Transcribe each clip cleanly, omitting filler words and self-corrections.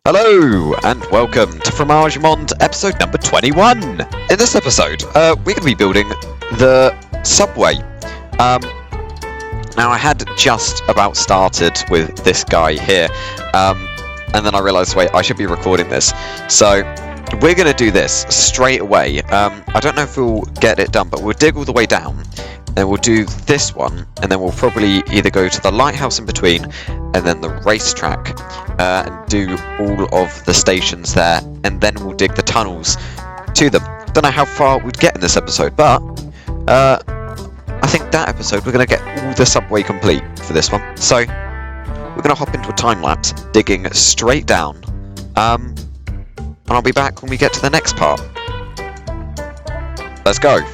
Hello, and welcome to Fromage Monde episode number 21. In this episode, we're going to be building the subway. Now, I had just about started with this guy here, and then I realised, wait, I should be recording this. So, we're going to do this straight away. I don't know if we'll get it done, but we'll dig all the way down, then we'll do this one, and then we'll probably either go to the lighthouse in between, and then the racetrack, and do all of the stations there, and then we'll dig the tunnels to them. Don't know how far we'd get in this episode, but I think that episode we're going to get all the subway complete for this one. So we're going to hop into a time lapse, digging straight down, and I'll be back when we get to the next part. Let's go.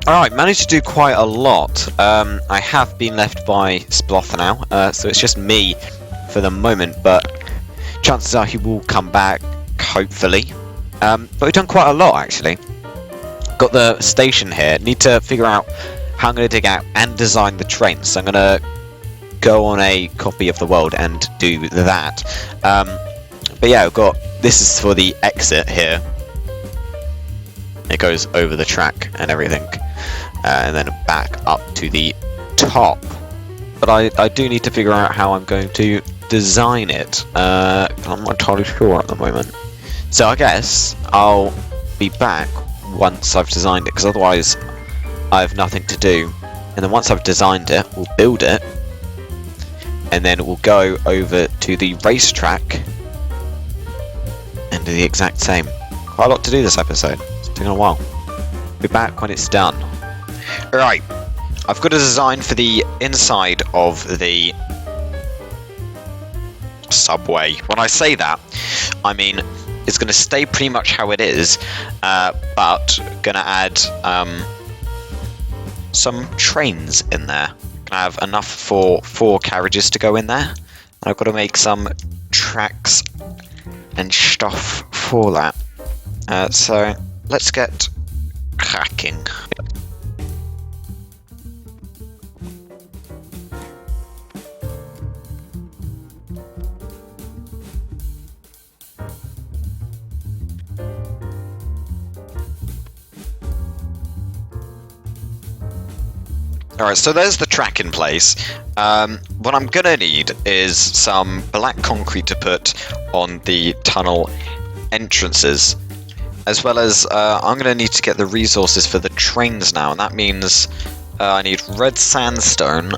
Alright, managed to do quite a lot. I have been left by Sploth now, so it's just me for the moment, but chances are he will come back, hopefully. But we've done quite a lot, actually. Got the station here. Need to figure out how I'm going to dig out and design the train, so I'm going to go on a copy of the world and do that. But yeah, I've got... This is for the exit here. It goes over the track and everything. And then back up to the top. But I do need to figure out how I'm going to design it. I'm not entirely sure at the moment. So I guess I'll be back once I've designed it, because otherwise I have nothing to do. And then once I've designed it, we'll build it. And then we'll go over to the racetrack and do the exact same. Quite a lot to do this episode. It's taken a while. Be back when it's done. Right, I've got a design for the inside of the subway. When I say that, I mean it's going to stay pretty much how it is, but going to add some trains in there. Going to have enough for 4 carriages to go in there, and I've got to make some tracks and stuff for that. So let's get cracking. Alright, so there's the track in place. What I'm gonna need is some black concrete to put on the tunnel entrances, as well as I'm gonna need to get the resources for the trains now, and that means I need red sandstone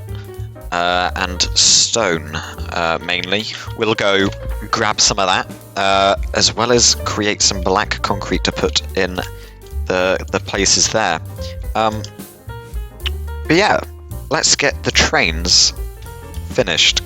and stone, mainly. We'll go grab some of that, as well as create some black concrete to put in the places there. But yeah, let's get the trains finished.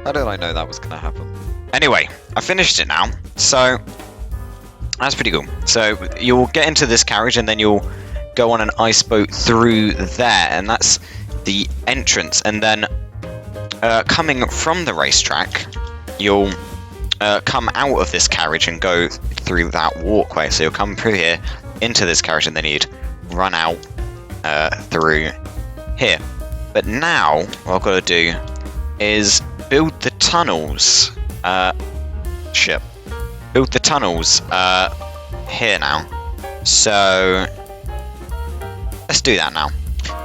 How did I know that was going to happen? Anyway, I finished it now, so that's pretty cool. So you'll get into this carriage and then you'll go on an ice boat through there, and that's the entrance. And then coming from the racetrack, you'll come out of this carriage and go through that walkway. So you'll come through here into this carriage and then you'd run out through here. But now what I've got to do is build the tunnels. Build the tunnels here now. So let's do that now.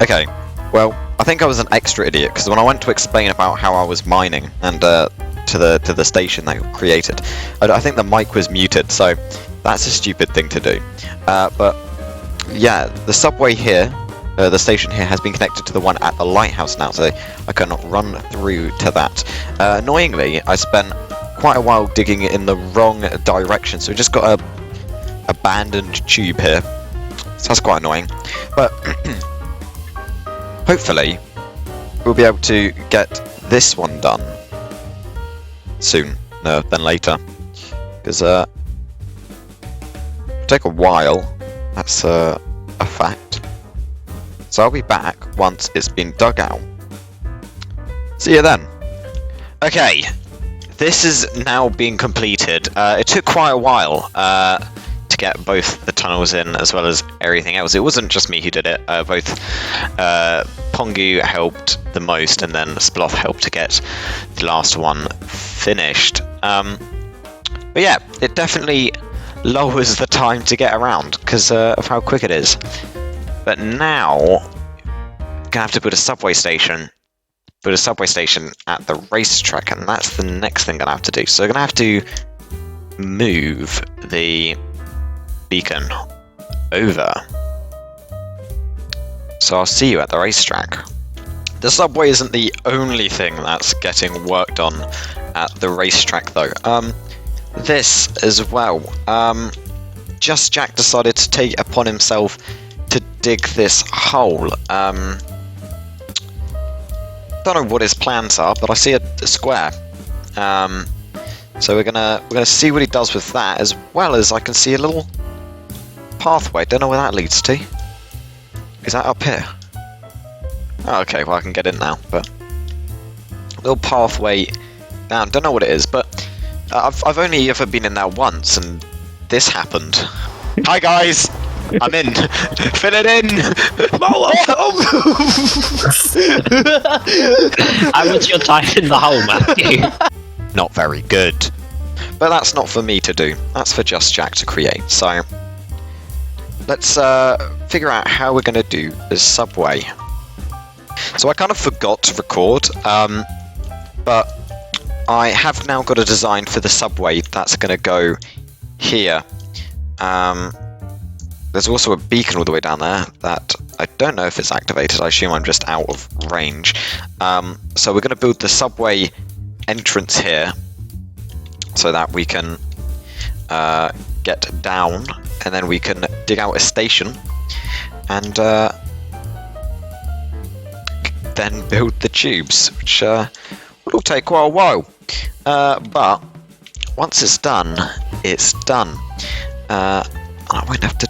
Okay. Well, I think I was an extra idiot because when I went to explain about how I was mining and to the station that I created, I think the mic was muted. So that's a stupid thing to do. But yeah, the subway here. The station here has been connected to the one at the lighthouse now, so I can run through to that. Annoyingly, I spent quite a while digging in the wrong direction, so we just got a abandoned tube here. So that's quite annoying. But hopefully, we'll be able to get this one done soon, than later. Because it'll take a while, that's a fact. So I'll be back once it's been dug out. See you then. Okay, this is now being completed. It took quite a while to get both the tunnels in as well as everything else. It wasn't just me who did it. Both Pongu helped the most, and then Sploth helped to get the last one finished. But yeah, it definitely lowers the time to get around because of how quick it is. But now, I'm gonna have to build a subway station. Build a subway station at the racetrack, and that's the next thing I'm gonna have to do. So I'm gonna have to move the beacon over. So I'll see you at the racetrack. The subway isn't the only thing that's getting worked on at the racetrack, though. This as well. Just Jack decided to take it upon himself to dig this hole. Don't know what his plans are, but I see a square. So we're gonna see what he does with that, as well as I can see a little pathway. Don't know where that leads to. Is that up here? Oh, okay, well I can get in now, but little pathway down. Don't know what it is, but I've only ever been in there once, and this happened. Hi guys. I'm in. Fill it in. How was your time in the hole, Matthew? Not very good. But that's not for me to do. That's for Just Jack to create. So let's figure out how we're going to do this subway. So I kind of forgot to record, but I have now got a design for the subway that's going to go here. There's also a beacon all the way down there that I don't know if it's activated. I assume I'm just out of range. So we're going to build the subway entrance here so that we can get down, and then we can dig out a station and then build the tubes, which will take quite a while. But once it's done, it's done. I won't have to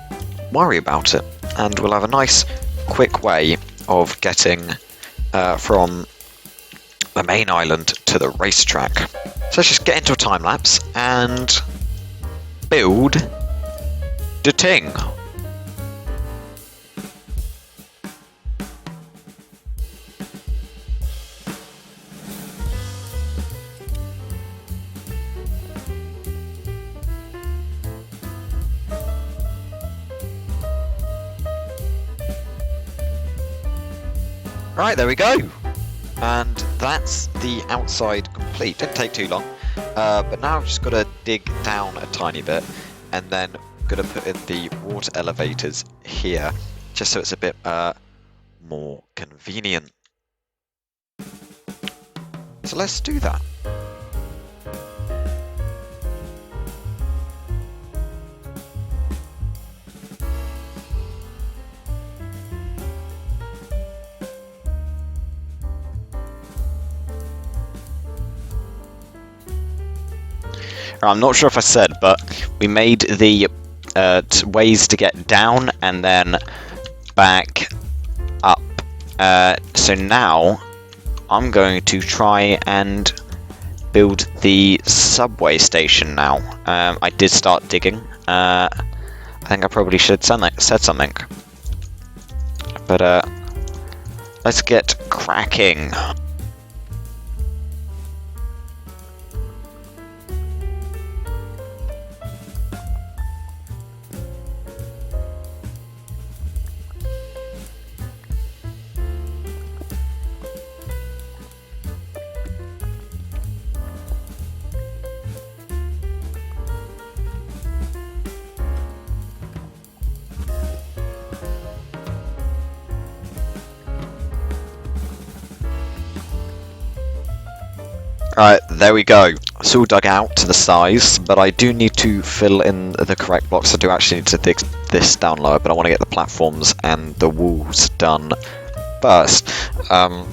worry about it, and we'll have a nice quick way of getting from the main island to the racetrack. So let's just get into a time lapse and build the thing. Right, there we go. And that's the outside complete. Didn't take too long. But now I've just got to dig down a tiny bit, and then I'm going to put in the water elevators here, just so it's a bit more convenient. So let's do that. I'm not sure if I said, but we made the ways to get down and then back up. So now I'm going to try and build the subway station now. I did start digging. I think I probably should have said something. But let's get cracking. Alright, there we go. It's all dug out to the size, but I do need to fill in the correct blocks. I do actually need to dig this down lower, but I want to get the platforms and the walls done first. Now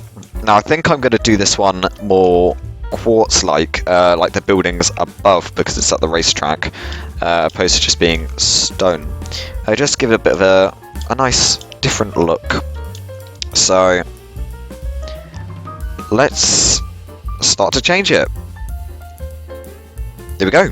I think I'm going to do this one more quartz-like, like the buildings above, because it's at the racetrack, opposed to just being stone. Just give it a bit of a nice, different look. So, let's start to change it. Here we go.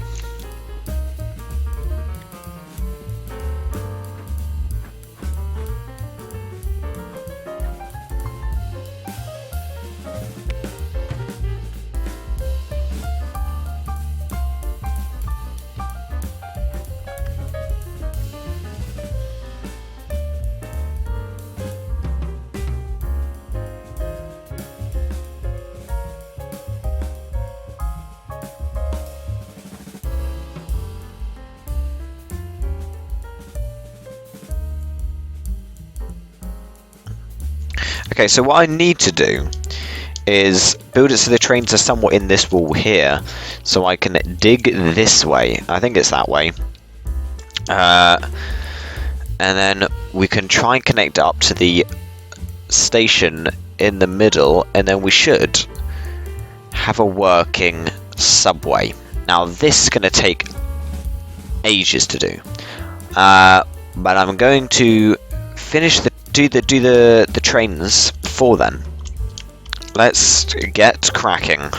Okay, so what I need to do is build it so the trains are somewhat in this wall here, so I can dig this way. I think it's that way. And then we can try and connect up to the station in the middle, and then we should have a working subway. Now this is going to take ages to do, but I'm going to finish do the trains before then. Let's get cracking.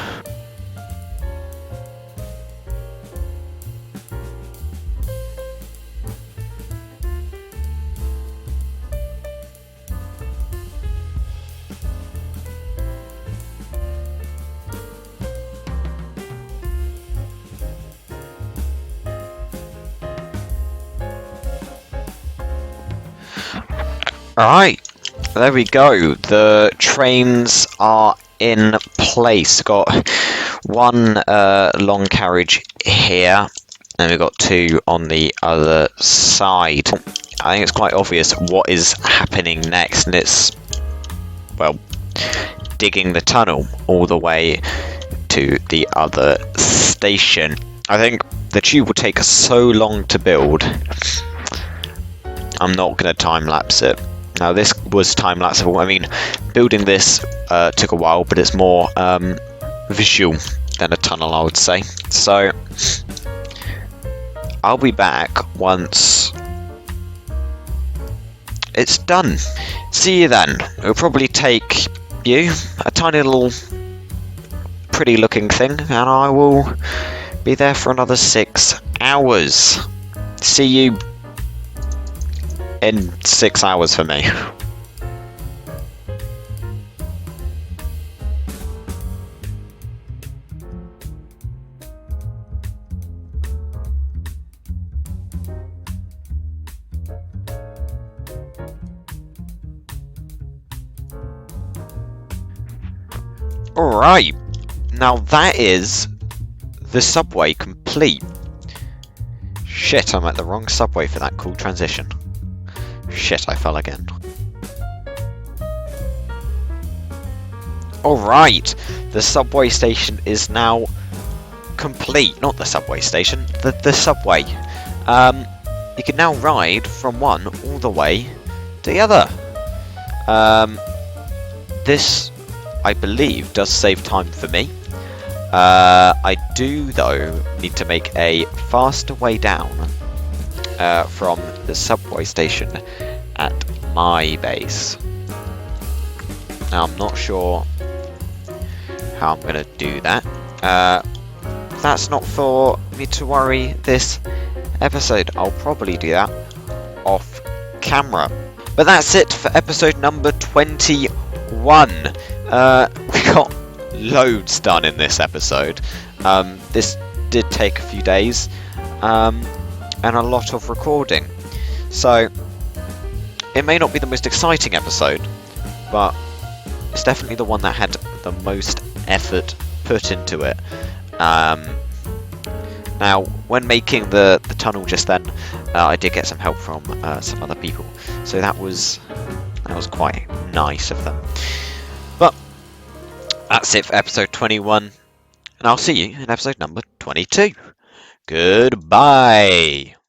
Alright, there we go. The trains are in place. Got one long carriage here, and we've got two on the other side. I think it's quite obvious what is happening next, and it's, well, digging the tunnel all the way to the other station. I think the tube will take so long to build, I'm not going to time-lapse it. Now this was time-lapseable. I mean, building this took a while, but it's more visual than a tunnel, I would say. So, I'll be back once it's done. See you then. It'll probably take you a tiny little pretty looking thing, and I will be there for another 6 hours. See you in 6 hours for me. Alright, now that is the subway complete. Shit, I'm at the wrong subway for that cool transition. Shit, I fell again. Alright, the subway station is now complete. Not the subway station, the subway. You can now ride from one all the way to the other. This, I believe, does save time for me. I do, though, need to make a faster way down from the subway station at my base. Now, I'm not sure how I'm going to do that. That's not for me to worry this episode. I'll probably do that off camera. But that's it for episode number 21. We got loads done in this episode. This did take a few days and a lot of recording. So it may not be the most exciting episode, but it's definitely the one that had the most effort put into it. Now, when making the tunnel just then, I did get some help from some other people, so that was quite nice of them. But that's it for episode 21, and I'll see you in episode number 22. Goodbye.